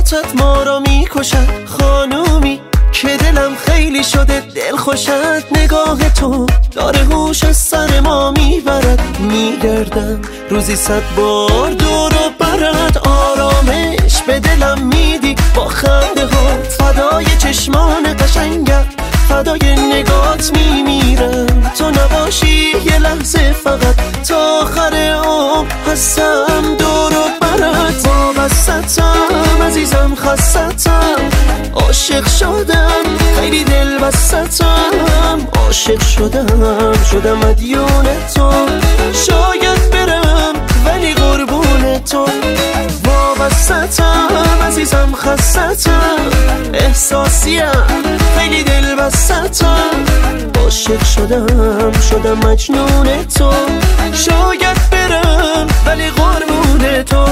صورتت ما را میکشد، خانومی که دلم خیلی شده دل خوشت. نگاه تو داره هوش از سر ما میبرد، میگردم روزی 100 بار دور و برد. آرامش به دلم میدی با خنده ها، فدای چشمان قشنگت، فدای نگات میمیرم. تو نباشی یه لحظه فقط تا آخر عمر هستم دور و برد. وابستم عزیزم، خستم، عاشق شدم، خیلی دل بستم. عاشق شدم مدیون تو، شاید برم ولی قربون تو. وابستم عزیزم، خستم، احساسیم، خیلی دل بستم. عاشق شدم مجنون تو، شاید برم ولی قربون تو.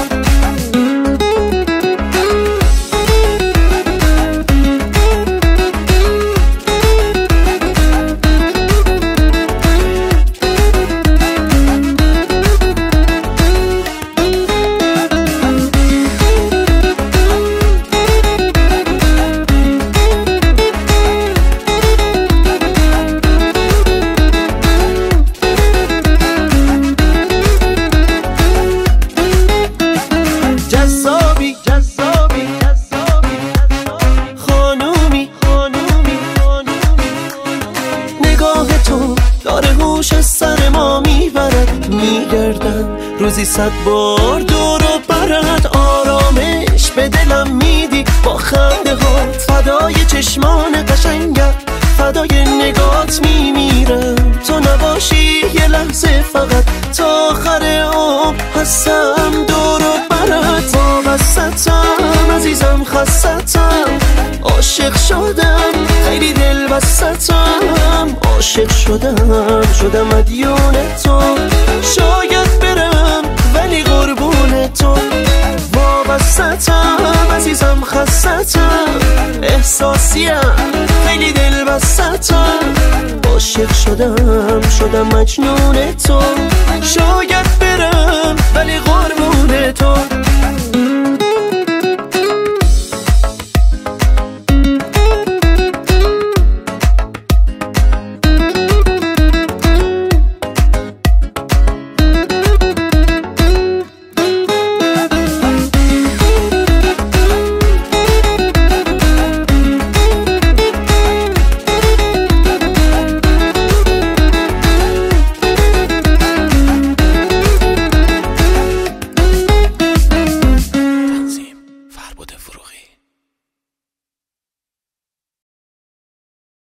سر ما میبرد، میگردم روزی 100 بار دور و برد. آرامش به دلم میدی با خنده ها، فدای چشمان قشنگت، فدای نگات میمیرم. تو نباشی یه لحظه فقط تا آخر عمر هستم دور و برد. وابستم عزیزم، خستم، عاشق شدم، خیلی دل بستم. عاشق شدم مدیون تو، شاید برم ولی قربون تو. وابستم عزیزم، خستم، احساسیم، خیلی دل بستم. عاشق شدم مجنون تو، شاید